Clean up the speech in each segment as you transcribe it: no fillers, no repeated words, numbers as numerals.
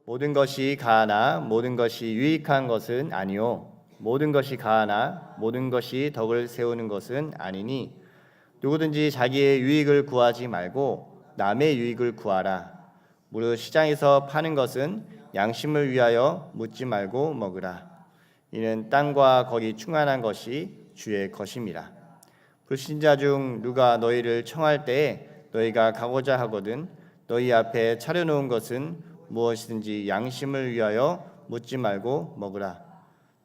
모든 것이 가하나 모든 것이 유익한 것은 아니요 모든 것이 가하나 모든 것이 덕을 세우는 것은 아니니 누구든지 자기의 유익을 구하지 말고 남의 유익을 구하라. 무릇 시장에서 파는 것은 양심을 위하여 묻지 말고 먹으라. 이는 땅과 거기 충만한 것이 주의 것임이라. 불신자 중 누가 너희를 청할 때에 너희가 가고자 하거든 너희 앞에 차려놓은 것은 무엇이든지 양심을 위하여 묻지 말고 먹으라.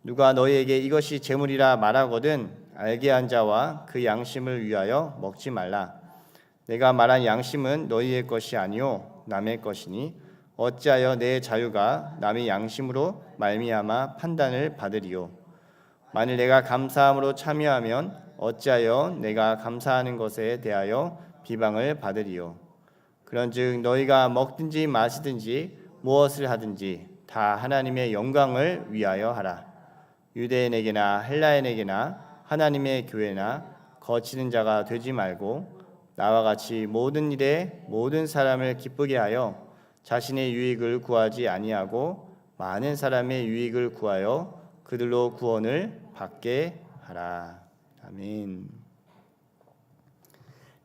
누가 너희에게 이것이 재물이라 말하거든 알게 한 자와 그 양심을 위하여 먹지 말라. 내가 말한 양심은 너희의 것이 아니요 남의 것이니 어찌하여 내 자유가 남의 양심으로 말미암아 판단을 받으리요. 만일 내가 감사함으로 참여하면 어찌하여 내가 감사하는 것에 대하여 비방을 받으리요. 그런즉 너희가 먹든지 마시든지 무엇을 하든지 다 하나님의 영광을 위하여 하라. 유대인에게나 헬라인에게나 하나님의 교회나 거치는 자가 되지 말고 나와 같이 모든 일에 모든 사람을 기쁘게 하여 자신의 유익을 구하지 아니하고 많은 사람의 유익을 구하여 그들로 구원을 받게 하라. 아멘.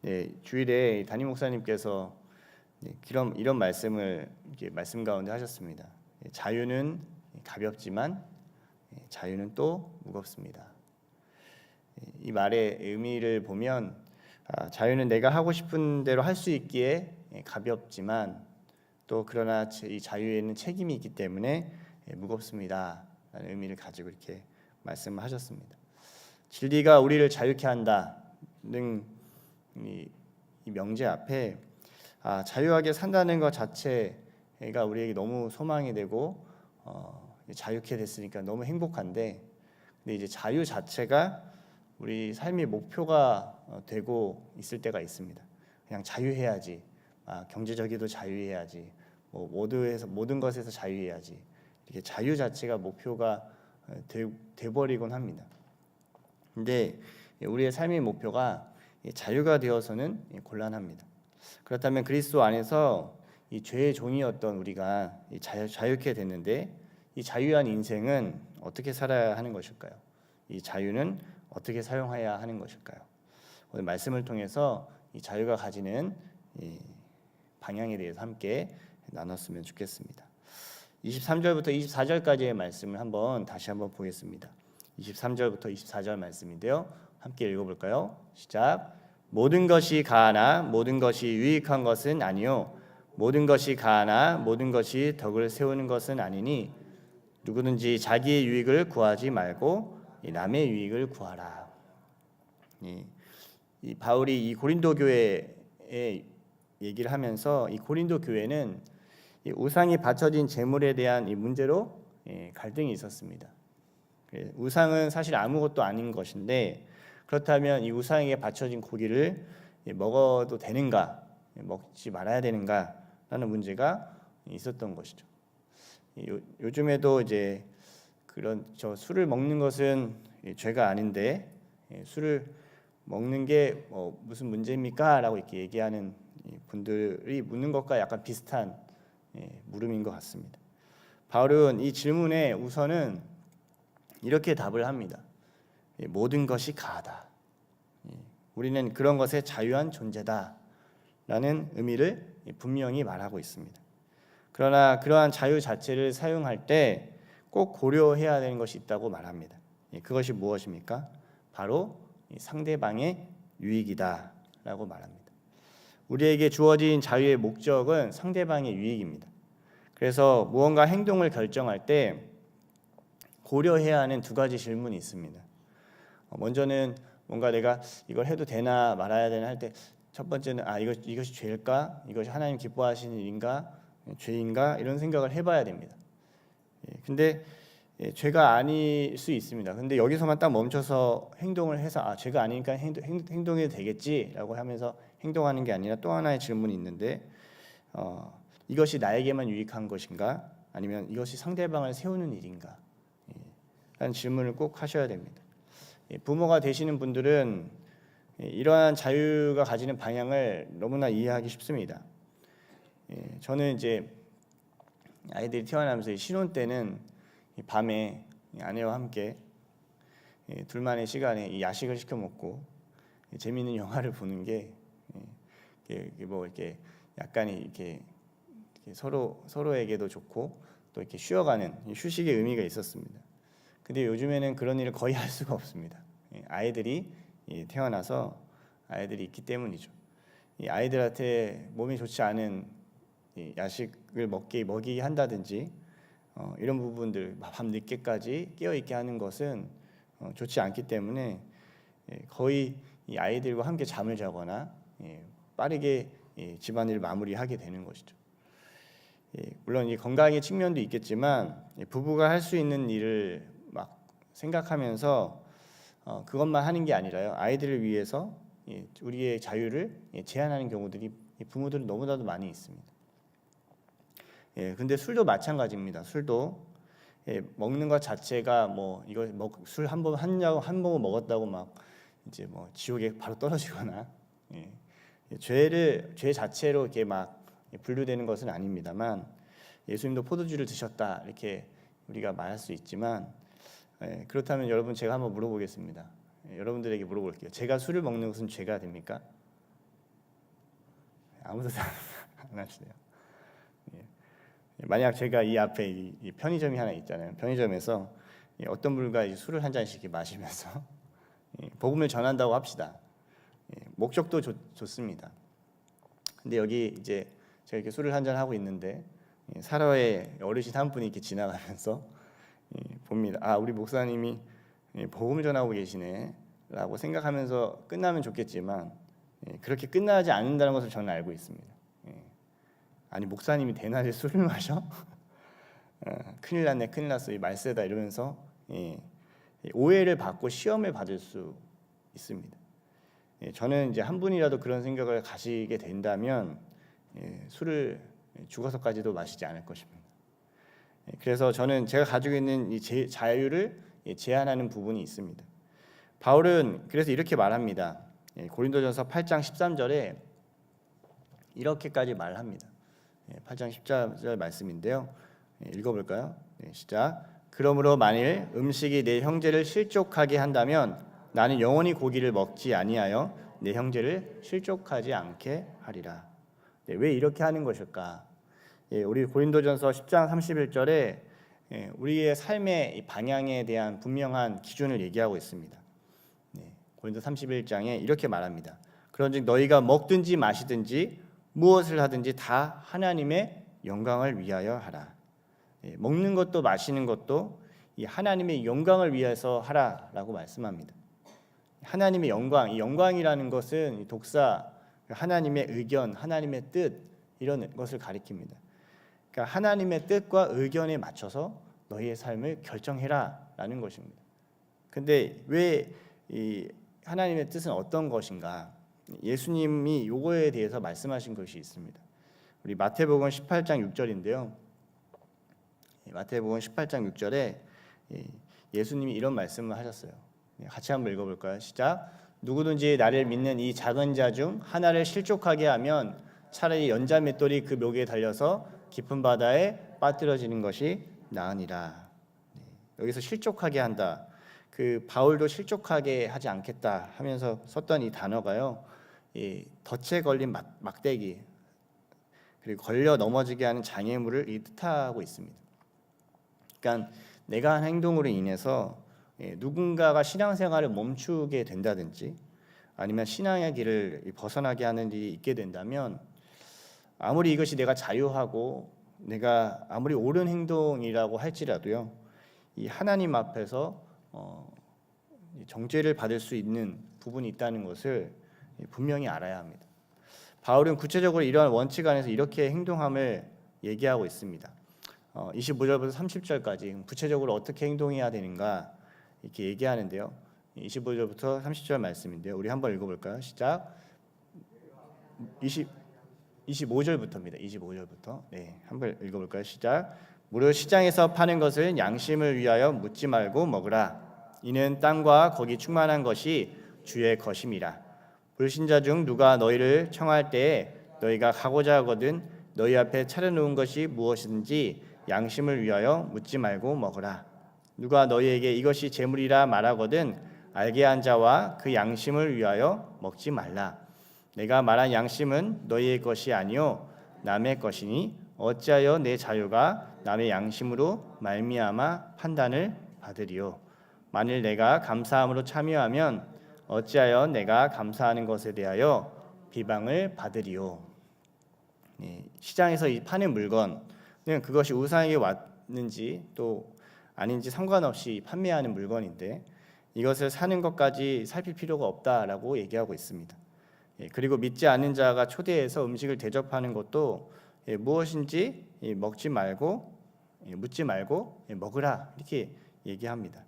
네, 주일에 담임 목사님께서 이런 말씀을 말씀 가운데 하셨습니다. 자유는 가볍지만 자유는 또 무겁습니다. 이 말의 의미를 보면 자유는 내가 하고 싶은 대로 할 수 있기에 가볍지만 또 그러나 이 자유에는 책임이 있기 때문에 무겁습니다 라는 의미를 가지고 이렇게 말씀을 하셨습니다. 진리가 우리를 자유케 한다는 이 명제 앞에 자유하게 산다는 것 자체가 우리에게 너무 소망이 되고 자유케 됐으니까 너무 행복한데, 근데 이제 자유 자체가 우리 삶의 목표가 되고 있을 때가 있습니다. 그냥 자유해야지, 경제적이도 자유해야지, 모든 것에서 자유해야지, 이렇게 자유 자체가 목표가 돼버리곤 합니다. 근데 우리의 삶의 목표가 자유가 되어서는 곤란합니다. 그렇다면 그리스도 안에서 이 죄의 종이었던 우리가 자유케 됐는데 이 자유한 인생은 어떻게 살아야 하는 것일까요? 이 자유는 어떻게 사용해야 하는 것일까요? 오늘 말씀을 통해서 이 자유가 가지는 이 방향에 대해서 함께 나눴으면 좋겠습니다. 23절부터 24절까지의 말씀을 다시 한번 보겠습니다. 23절부터 24절 말씀인데요. 함께 읽어볼까요? 시작. 모든 것이 가하나 모든 것이 유익한 것은 아니요 모든 것이 가하나 모든 것이 덕을 세우는 것은 아니니 누구든지 자기의 유익을 구하지 말고 남의 유익을 구하라. 이 바울이 이 고린도 교회에 얘기를 하면서 이 고린도 교회는 이 우상이 바쳐진 제물에 대한 이 문제로 갈등이 있었습니다. 우상은 사실 아무것도 아닌 것인데 그렇다면 이 우상에게 바쳐진 고기를 먹어도 되는가, 먹지 말아야 되는가라는 문제가 있었던 것이죠. 요즘에도 이제 술을 먹는 것은 죄가 아닌데 술을 먹는 게 무슨 문제입니까? 라고 이렇게 얘기하는 분들이 묻는 것과 약간 비슷한 물음인 것 같습니다. 바울은 이 질문에 우선은 이렇게 답을 합니다. 모든 것이 가하다. 우리는 그런 것에 자유한 존재다 라는 의미를 분명히 말하고 있습니다. 그러나 그러한 자유 자체를 사용할 때 꼭 고려해야 되는 것이 있다고 말합니다. 그것이 무엇입니까? 바로 상대방의 유익이다 라고 말합니다. 우리에게 주어진 자유의 목적은 상대방의 유익입니다. 그래서 무언가 행동을 결정할 때 고려해야 하는 두 가지 질문이 있습니다. 먼저는 뭔가 내가 이걸 해도 되나 말아야 되나 할 때 첫 번째는 이것이 죄일까? 이것이 하나님 기뻐하시는 일인가? 죄인가? 이런 생각을 해봐야 됩니다. 근데 죄가 아닐 수 있습니다. 근데 여기서만 딱 멈춰서 행동을 해서 죄가 아니니까 행동해도 되겠지라고 하면서 행동하는 게 아니라 또 하나의 질문이 있는데 이것이 나에게만 유익한 것인가? 아니면 이것이 상대방을 세우는 일인가? 라는 질문을 꼭 하셔야 됩니다. 부모가 되시는 분들은 이러한 자유가 가지는 방향을 너무나 이해하기 쉽습니다. 저는 이제 아이들이 태어나면서 신혼 때는 밤에 아내와 함께 둘만의 시간에 이 야식을 시켜 먹고 재미있는 영화를 보는 게 뭐 이렇게 약간 이렇게 서로에게도 좋고 또 이렇게 쉬어가는 휴식의 의미가 있었습니다. 근데 요즘에는 그런 일을 거의 할 수가 없습니다. 아이들이 태어나서 아이들이 있기 때문이죠. 이 아이들한테 몸이 좋지 않은 야식을 먹이게 한다든지 이런 부분들 밤 늦게까지 깨어 있게 하는 것은 좋지 않기 때문에 거의 이 아이들과 함께 잠을 자거나 빠르게 집안일을 마무리하게 되는 것이죠. 물론 이 건강의 측면도 있겠지만 부부가 할 수 있는 일을 막 생각하면서 그것만 하는 게 아니라요. 아이들을 위해서 우리의 자유를 제한하는 경우들이 부모들은 너무나도 많이 있습니다. 근데 술도 마찬가지입니다. 술도 먹는 것 자체가 뭐 이거 술 한 모금 먹었다고 막 이제 뭐 지옥에 바로 떨어지거나 죄 자체로 이렇게 막 분류되는 것은 아닙니다만 예수님도 포도주를 드셨다 이렇게 우리가 말할 수 있지만 그렇다면 여러분 제가 한번 물어보겠습니다. 여러분들에게 물어볼게요. 제가 술을 먹는 것은 죄가 됩니까? 아무도 안 하시네요. 만약 제가 이 앞에 이 편의점이 하나 있잖아요. 편의점에서 어떤 분과 술을 한 잔씩 마시면서 복음을 전한다고 합시다. 목적도 좋습니다. 근데 여기 이제 제가 이렇게 술을 한 잔 하고 있는데 사라의 어르신 한 분이 이렇게 지나가면서 봅니다. 아, 우리 목사님이 복음을 전하고 계시네라고 생각하면서 끝나면 좋겠지만 그렇게 끝나지 않는다는 것을 저는 알고 있습니다. 아니 목사님이 대낮에 술을 마셔? 큰일 났네, 큰일 났어, 이 말세다 이러면서 오해를 받고 시험을 받을 수 있습니다. 저는 이제 한 분이라도 그런 생각을 가지게 된다면 술을 죽어서까지도 마시지 않을 것입니다. 그래서 저는 제가 가지고 있는 이 자유를 제한하는 부분이 있습니다. 바울은 그래서 이렇게 말합니다. 고린도전서 8장 13절에 이렇게까지 말합니다. 8장 14절 말씀인데요. 읽어볼까요? 시작. 그러므로 만일 음식이 내 형제를 실족하게 한다면 나는 영원히 고기를 먹지 아니하여 내 형제를 실족하지 않게 하리라. 왜 이렇게 하는 것일까? 우리 고린도전서 10장 31절에 우리의 삶의 방향에 대한 분명한 기준을 얘기하고 있습니다. 고린도 31장에 이렇게 말합니다. 그런즉 너희가 먹든지 마시든지 무엇을 하든지 다 하나님의 영광을 위하여 하라. 먹는 것도 마시는 것도 이 하나님의 영광을 위해서 하라라고 말씀합니다. 하나님의 영광, 이 영광이라는 것은 독사 하나님의 의견, 하나님의 뜻 이런 것을 가리킵니다. 그러니까 하나님의 뜻과 의견에 맞춰서 너희의 삶을 결정해라라는 것입니다. 근데 왜 이 하나님의 뜻은 어떤 것인가? 예수님이 요거에 대해서 말씀하신 것이 있습니다. 우리 마태복음 18장 6절인데요. 마태복음 18장 6절에 예수님이 이런 말씀을 하셨어요. 같이 한번 읽어볼까요? 시작. 누구든지 나를 믿는 이 작은 자 중 하나를 실족하게 하면 차라리 연자 맷돌이 그 묘기에 달려서 깊은 바다에 빠뜨려지는 것이 나으니라. 여기서 실족하게 한다. 그 바울도 실족하게 하지 않겠다 하면서 썼던 이 단어가요. 이 덫에 걸린 막대기 그리고 걸려 넘어지게 하는 장애물을 뜻하고 있습니다. 그러니까 내가 한 행동으로 인해서 누군가가 신앙생활을 멈추게 된다든지 아니면 신앙의 길을 벗어나게 하는 일이 있게 된다면 아무리 이것이 내가 자유하고 내가 아무리 옳은 행동이라고 할지라도요, 이 하나님 앞에서 정죄를 받을 수 있는 부분이 있다는 것을 분명히 알아야 합니다. 바울은 구체적으로 이러한 원칙 안에서 이렇게 행동함을 얘기하고 있습니다. 25절부터 30절까지 구체적으로 어떻게 행동해야 되는가 이렇게 얘기하는데요. 25절부터 30절 말씀인데요. 우리 한번 읽어볼까요? 시작. 25절부터입니다. 25절부터. 네, 한번 읽어볼까요? 시작. 무릇 시장에서 파는 것을 양심을 위하여 묻지 말고 먹으라. 이는 땅과 거기 충만한 것이 주의 것임이라. 불신자 중 누가 너희를 청할 때에 너희가 가고자 하거든 너희 앞에 차려놓은 것이 무엇이든지 양심을 위하여 묻지 말고 먹으라. 누가 너희에게 이것이 재물이라 말하거든 알게 한 자와 그 양심을 위하여 먹지 말라. 내가 말한 양심은 너희의 것이 아니요 남의 것이니 어찌하여 내 자유가 남의 양심으로 말미암아 판단을 받으리요. 만일 내가 감사함으로 참여하면 어찌하여 내가 감사하는 것에 대하여 비방을 받으리요. 시장에서 파는 물건은 그것이 우상에게 왔는지 또 아닌지 상관없이 판매하는 물건인데 이것을 사는 것까지 살필 필요가 없다라고 얘기하고 있습니다. 그리고 믿지 않는 자가 초대해서 음식을 대접하는 것도 무엇인지 먹지 말고 묻지 말고 먹으라 이렇게 얘기합니다.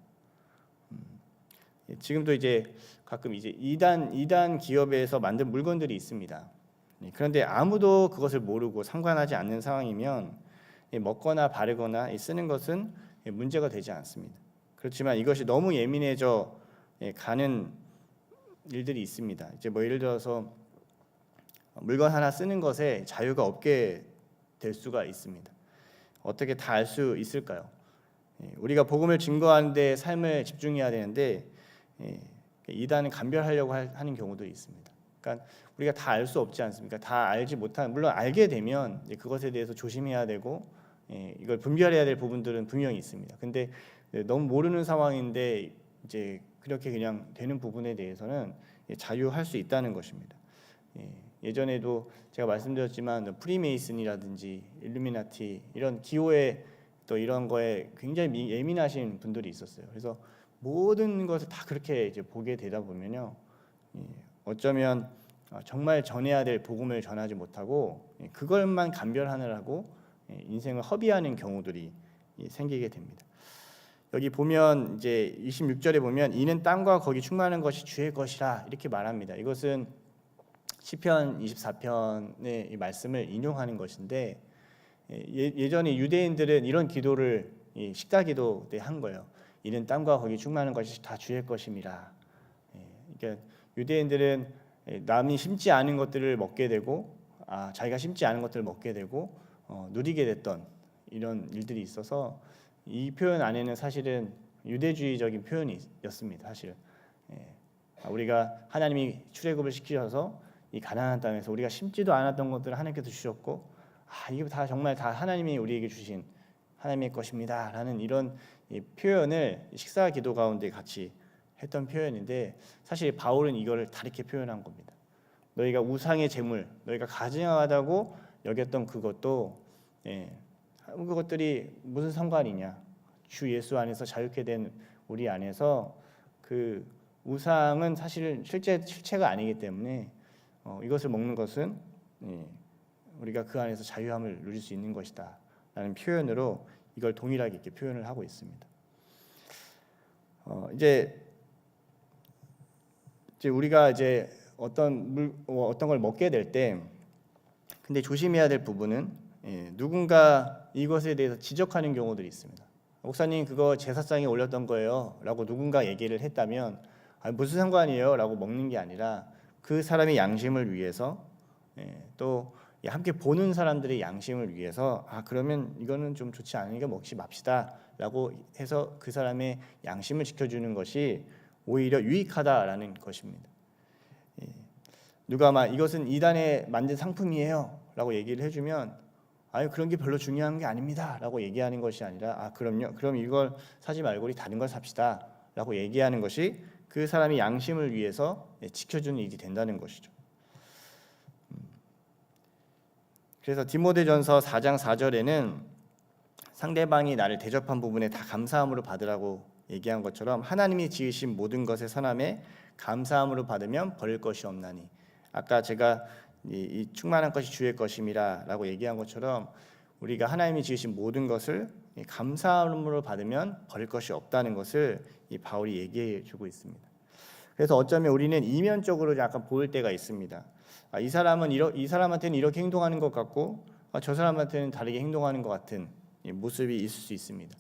지금도 이제 가끔 이제 이단 기업에서 만든 물건들이 있습니다. 그런데 아무도 그것을 모르고 상관하지 않는 상황이면 먹거나 바르거나 쓰는 것은 문제가 되지 않습니다. 그렇지만 이것이 너무 예민해져 가는 일들이 있습니다. 이제 뭐 예를 들어서 물건 하나 쓰는 것에 자유가 없게 될 수가 있습니다. 어떻게 다 알 수 있을까요? 우리가 복음을 증거하는 데 삶을 집중해야 되는데 이단은 감별하려고 하는 경우도 있습니다. 그러니까 우리가 다 알 수 없지 않습니까? 다 알지 못한 물론 알게 되면 그것에 대해서 조심해야 되고 이걸 분별해야 될 부분들은 분명히 있습니다. 근데 너무 모르는 상황인데 이제 그렇게 그냥 되는 부분에 대해서는 자유할 수 있다는 것입니다. 예전에도 제가 말씀드렸지만 프리메이슨이라든지 일루미나티 이런 기호에 또 이런 거에 굉장히 예민하신 분들이 있었어요. 그래서 모든 것을 다 그렇게 이제 보게 되다 보면요, 어쩌면 정말 전해야 될 복음을 전하지 못하고 그것만 감별하느라고 인생을 허비하는 경우들이 생기게 됩니다. 여기 보면 이제 26절에 보면 이는 땅과 거기 충만한 것이 주의 것이라 이렇게 말합니다. 이것은 시편 24편의 이 말씀을 인용하는 것인데 예전에 유대인들은 이런 기도를 식사 기도 때 한 거예요. 이는 땅과 거기 충만한 것이 다 주의 것임이라. 그러니까 유대인들은 남이 심지 않은 것들을 먹게 되고 자기가 심지 않은 것들을 먹게 되고 누리게 됐던 이런 일들이 있어서 이 표현 안에는 사실은 유대주의적인 표현이었습니다. 사실 우리가 하나님이 출애굽을 시키셔서 이 가나안 땅에서 우리가 심지도 않았던 것들을 하나님께서 주셨고 이게 다 정말 다 하나님이 우리에게 주신 하나님의 것입니다라는 이런 표현을 식사 기도 가운데 같이 했던 표현인데 사실 바울은 이거를 다르게 표현한 겁니다. 너희가 우상의 제물, 너희가 가증하다고 여겼던 그것도 그것들이 무슨 상관이냐? 주 예수 안에서 자유케 된 우리 안에서 그 우상은 사실은 실체가 아니기 때문에 이것을 먹는 것은 우리가 그 안에서 자유함을 누릴 수 있는 것이다라는 표현으로 이걸 동일하게 이렇게 표현을 하고 있습니다. 이제 우리가 이제 어떤 걸 먹게 될 때, 근데 조심해야 될 부분은 누군가 이것에 대해서 지적하는 경우들이 있습니다. 목사님 그거 제사상에 올렸던 거예요,라고 누군가 얘기를 했다면 무슨 상관이에요?라고 먹는 게 아니라 그 사람의 양심을 위해서 또 함께 보는 사람들의 양심을 위해서 그러면 이거는 좀 좋지 않으니까 먹지 맙시다라고 해서 그 사람의 양심을 지켜주는 것이 오히려 유익하다라는 것입니다. 누가 막 이것은 이단에 만든 상품이에요라고 얘기를 해주면 그런 게 별로 중요한 게 아닙니다라고 얘기하는 것이 아니라 그럼요, 그럼 이걸 사지 말고 우리 다른 걸 삽시다라고 얘기하는 것이 그 사람의 양심을 위해서 지켜주는 일이 된다는 것이죠. 그래서 디모데전서 4장 4절에는 상대방이 나를 대접한 부분에 다 감사함으로 받으라고 얘기한 것처럼 하나님이 지으신 모든 것의 선함에 감사함으로 받으면 버릴 것이 없나니, 아까 제가 이 충만한 것이 주의 것임이라라고 얘기한 것처럼 우리가 하나님이 지으신 모든 것을 감사함으로 받으면 버릴 것이 없다는 것을 이 바울이 얘기해 주고 있습니다. 그래서 어쩌면 우리는 이면적으로 약간 보일 때가 있습니다. 이 사람한테는 이렇게 행동하는 것 같고 저 사람한테는 다르게 행동하는 것 같은 모습이 있을 수 있습니다.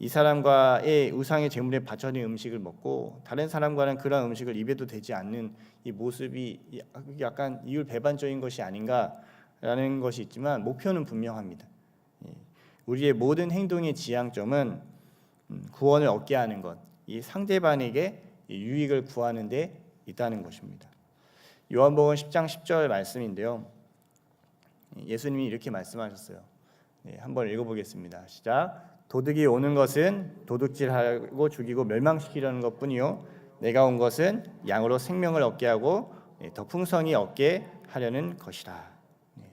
이 사람과의 우상의 제물에 바쳐진 음식을 먹고 다른 사람과는 그런 음식을 입에도 대지 않는 이 모습이 약간 이율배반적인 것이 아닌가라는 것이 있지만 목표는 분명합니다. 우리의 모든 행동의 지향점은 구원을 얻게 하는 것, 이 상대방에게 유익을 구하는 데 있다는 것입니다. 요한복음 10장 10절 말씀인데요. 예수님이 이렇게 말씀하셨어요. 한번 읽어보겠습니다. 시작. 도둑이 오는 것은 도둑질하고 죽이고 멸망시키려는 것뿐이요 내가 온 것은 양으로 생명을 얻게 하고 더 풍성히 얻게 하려는 것이라.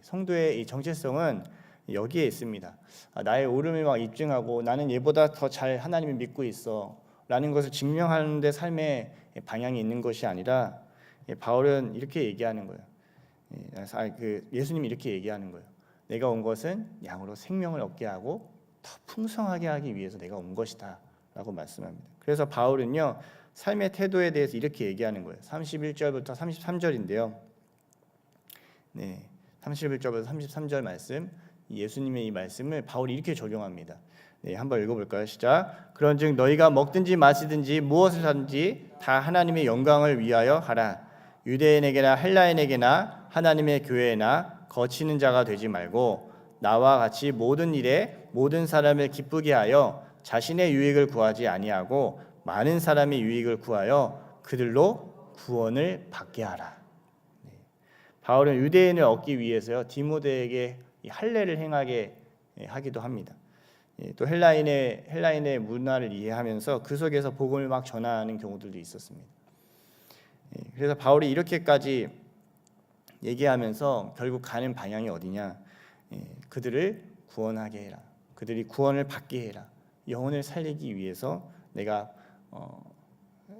성도의 이 정체성은 여기에 있습니다. 나의 옳음을 막 입증하고 나는 얘보다 더 잘 하나님을 믿고 있어 라는 것을 증명하는 데 삶의 방향이 있는 것이 아니라 바울은 이렇게 얘기하는 거예요. 예수님이 이렇게 얘기하는 거예요. 내가 온 것은 양으로 생명을 얻게 하고 더 풍성하게 하기 위해서 내가 온 것이다 라고 말씀합니다. 그래서 바울은요 삶의 태도에 대해서 이렇게 얘기하는 거예요. 31절부터 33절인데요. 31절부터 33절 말씀, 예수님의 이 말씀을 바울이 이렇게 적용합니다. 한번 읽어볼까요? 시작. 그런즉 너희가 먹든지 마시든지 무엇을 하든지 다 하나님의 영광을 위하여 하라. 유대인에게나 헬라인에게나 하나님의 교회나 거치는 자가 되지 말고 나와 같이 모든 일에 모든 사람을 기쁘게 하여 자신의 유익을 구하지 아니하고 많은 사람의 유익을 구하여 그들로 구원을 받게 하라. 바울은 유대인을 얻기 위해서요 디모데에게 할례를 행하게 하기도 합니다. 또 헬라인의 문화를 이해하면서 그 속에서 복음을 막 전하는 경우들도 있었습니다. 그래서 바울이 이렇게까지 얘기하면서 결국 가는 방향이 어디냐? 그들을 구원하게 해라. 그들이 구원을 받게 해라. 영혼을 살리기 위해서 내가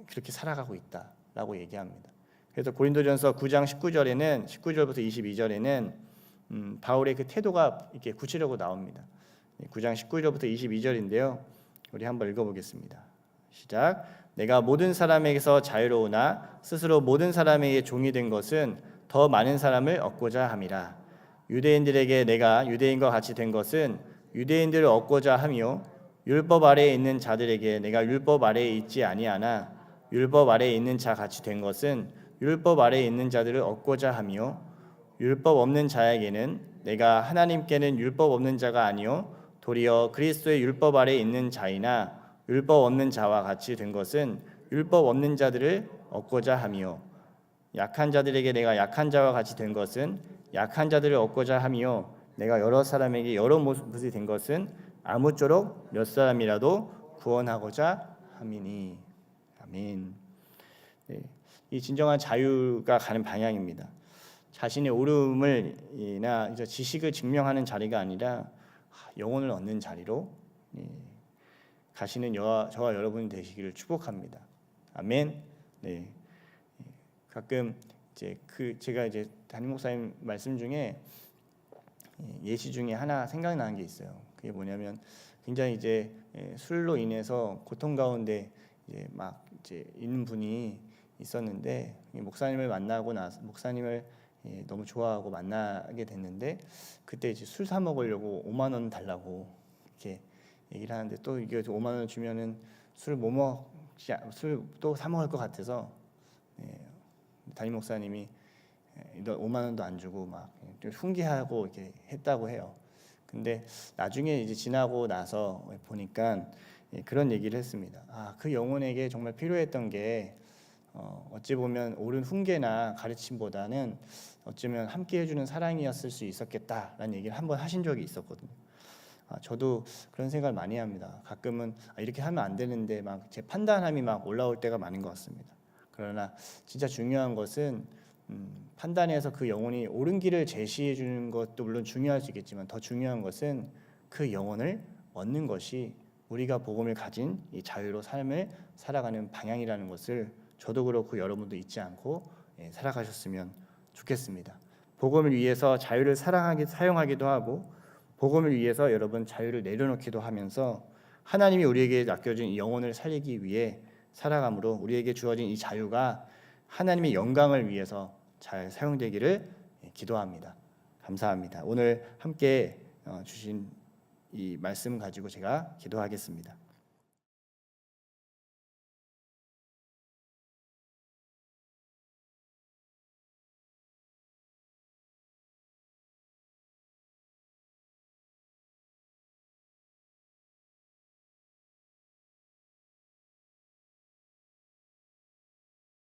그렇게 살아가고 있다라고 얘기합니다. 그래서 고린도전서 9장 19절부터 22절에는 바울의 그 태도가 이렇게 구체적으로 나옵니다. 9장 19절부터 22절인데요. 우리 한번 읽어보겠습니다. 시작. 내가 모든 사람에게서 자유로우나 스스로 모든 사람에게 종이 된 것은 더 많은 사람을 얻고자 함이라. 유대인들에게 내가 유대인과 같이 된 것은 유대인들을 얻고자 함이요 율법 아래에 있는 자들에게 내가 율법 아래에 있지 아니하나 율법 아래에 있는 자 같이 된 것은 율법 아래에 있는 자들을 얻고자 함이요 율법 없는 자에게는 내가 하나님께는 율법 없는 자가 아니요 도리어 그리스도의 율법 아래에 있는 자이나 율법 없는 자와 같이 된 것은 율법 없는 자들을 얻고자 함이요 약한 자들에게 내가 약한 자와 같이 된 것은 약한 자들을 얻고자 함이요 내가 여러 사람에게 여러 모습이 된 것은 아무쪼록 몇 사람이라도 구원하고자 함이니. 아멘. 이 진정한 자유가 가는 방향입니다. 자신의 옳음을이나 지식을 증명하는 자리가 아니라 영혼을 얻는 자리로 가시는 저와 여러분이 되시기를 축복합니다. 아멘. 네. 가끔 제가 담임 목사님 말씀 중에 예시 중에 하나 생각나는 게 있어요. 그게 뭐냐면 굉장히 술로 인해서 고통 가운데 있는 분이 있었는데 목사님을 만나고 나서 목사님을 너무 좋아하고 만나게 됐는데 그때 술 사 먹으려고 5만 원 달라고 이렇게 얘기를 하는데 또 이게 5만 원 주면은 술 또 사 먹을 것 같아서 담임 목사님이 너 5만 원도 안 주고 막 좀 훈계하고 이렇게 했다고 해요. 근데 나중에 지나고 나서 보니까 그런 얘기를 했습니다. 그 영혼에게 정말 필요했던 게 어찌 보면 옳은 훈계나 가르침보다는 어쩌면 함께 해주는 사랑이었을 수 있었겠다라는 얘기를 한번 하신 적이 있었거든요. 저도 그런 생각을 많이 합니다. 가끔은 이렇게 하면 안 되는데 막 제 판단함이 막 올라올 때가 많은 것 같습니다. 그러나 진짜 중요한 것은 판단해서 그 영혼이 옳은 길을 제시해 주는 것도 물론 중요할 수 있겠지만 더 중요한 것은 그 영혼을 얻는 것이 우리가 복음을 가진 이 자유로 삶을 살아가는 방향이라는 것을 저도 그렇고 여러분도 잊지 않고 살아가셨으면 좋겠습니다. 복음을 위해서 자유를 사용하기도 하고 복음을 위해서 여러분 자유를 내려놓기도 하면서 하나님이 우리에게 맡겨진 이 영혼을 살리기 위해 살아감으로 우리에게 주어진 이 자유가 하나님의 영광을 위해서 잘 사용되기를 기도합니다. 감사합니다. 오늘 함께 주신 이 말씀 가지고 제가 기도하겠습니다.